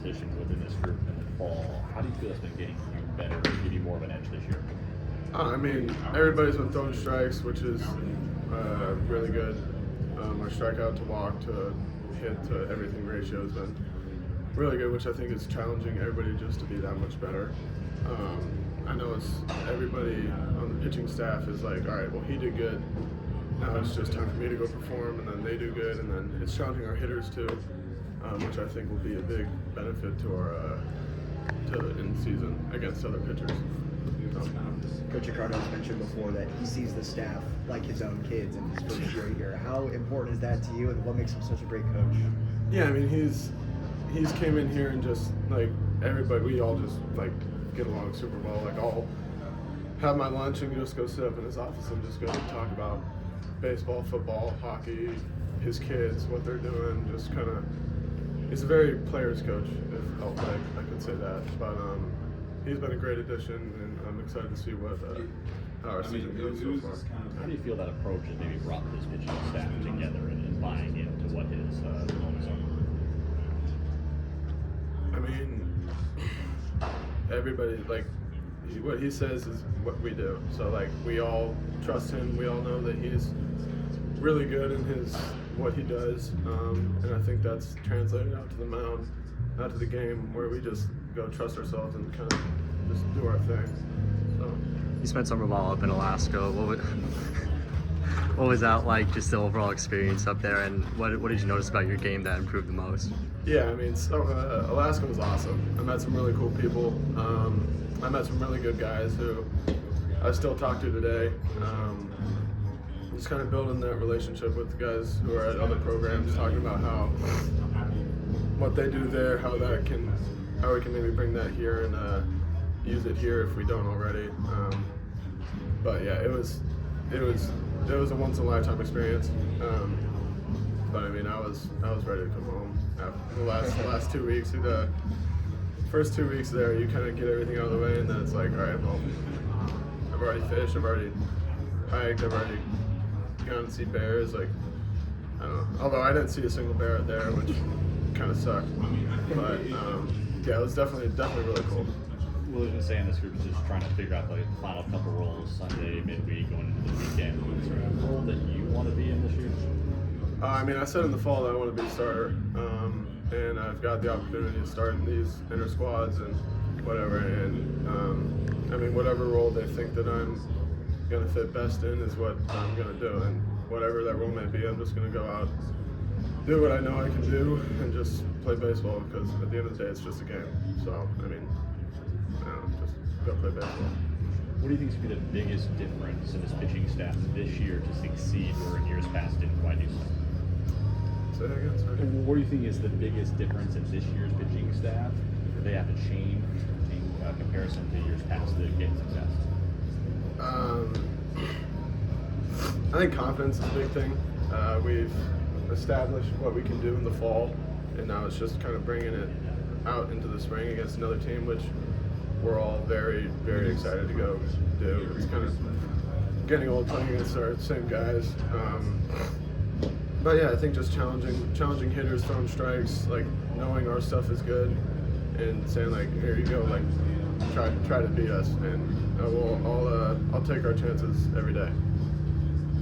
competition within this group in the fall. How do you feel it's been getting you better, give you more of an edge this year? I mean, everybody's been throwing strikes, which is really good. Our strikeout to walk to hit to everything ratio has been really good, which I think is challenging everybody just to be that much better. I know it's everybody on the pitching staff is like, all right, well, he did good. Now it's just time for me to go perform, and then they do good, and then it's challenging our hitters too, which I think will be a big benefit to our in season against other pitchers. Coach Ricardo has mentioned before that he sees the staff like his own kids in his first year here. How important is that to you, and what makes him such a great coach? Yeah, I mean, he's came in here and just like everybody, we all just like get along super well. Like I'll have my lunch and just go sit up in his office and just go talk about baseball, football, hockey, his kids, what they're doing. Just kind of, he's a very player's coach, if I could say that. But he's been a great addition, and I'm excited to see what how our season goes so far. How do you feel that approach has maybe brought this pitching staff together and buying into what his goals are? I mean, everybody, like, what he says is what we do. So, like, we all trust him. We all know that he's really good in what he does. And I think that's translated out to the mound, out to the game, where we just go trust ourselves and kind of just do our thing. So. You spent summer ball up in Alaska. What was that like, just the overall experience up there, and what did you notice about your game that improved the most? Yeah, I mean, so, Alaska was awesome. I met some really cool people. I met some really good guys who I still talk to today. Just kind of building that relationship with the guys who are at other programs, talking about what they do there, how we can maybe bring that here and use it here if we don't already. But yeah, it was a once in a lifetime experience. But I mean, I was ready to come home after the last 2 weeks. The first 2 weeks there, you kind of get everything out of the way, and then it's like, all right, well, I've already fished, I've already hiked, I've already gone to see bears. Like, I don't know. Although I didn't see a single bear out there, which kind of sucked. But yeah, it was definitely really cool. Well, I was saying this group is just trying to figure out the final couple roles Sunday, midweek, going into the weekend. Is there a role that you want to be in this year? I mean, I said in the fall that I want to be a starter, and I've got the opportunity to start in these inter squads and whatever. And I mean, whatever role they think that I'm going to fit best in is what I'm going to do. And whatever that role may be, I'm just going to go out, do what I know I can do, and just play baseball. Because at the end of the day, it's just a game. So I mean, just go play baseball. What do you think is going to be the biggest difference in this pitching staff this year to succeed, where in years past didn't quite do so? Say that again, sorry. What do you think is the biggest difference in this year's pitching staff that they have to change in comparison to years past to get success? I think confidence is a big thing. We've established what we can do in the fall, and now it's just kind of bringing it out into the spring against another team, which we're all very, very excited to go do. It's kind of getting old playing against our same guys. But yeah, I think just challenging hitters, throwing strikes, like knowing our stuff is good, and saying like, here you go, like try to beat us, and I'll take our chances every day,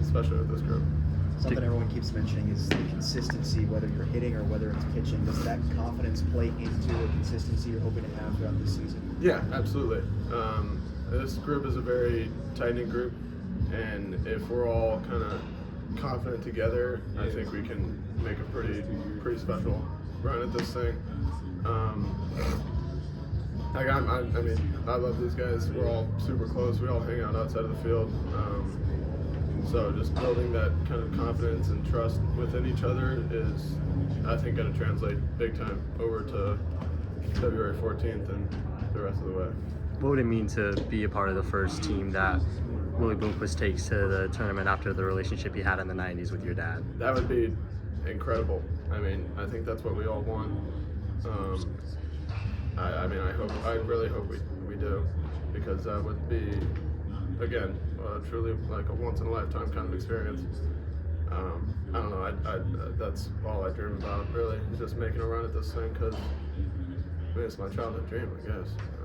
especially with this group. Something everyone keeps mentioning is the consistency, whether you're hitting or whether it's pitching. Does that confidence play into the consistency you're hoping to have throughout this season? Yeah, absolutely. This group is a very tight-knit group, and if we're all kind of confident together, I think we can make a pretty special run at this thing. I mean, I love these guys. We're all super close. We all hang out outside of the field. So just building that kind of confidence and trust within each other is, I think, going to translate big time over to February 14th and the rest of the way. What would it mean to be a part of the first team that Willie Bloomquist takes to the tournament after the relationship you had in the 90s with your dad? That would be incredible. I mean, I think that's what we all want. I really hope we do, because that would be, again, truly like a once in a lifetime kind of experience. I don't know. That's all I dream about, really, is just making a run at this thing, because mean, it's my childhood dream, I guess.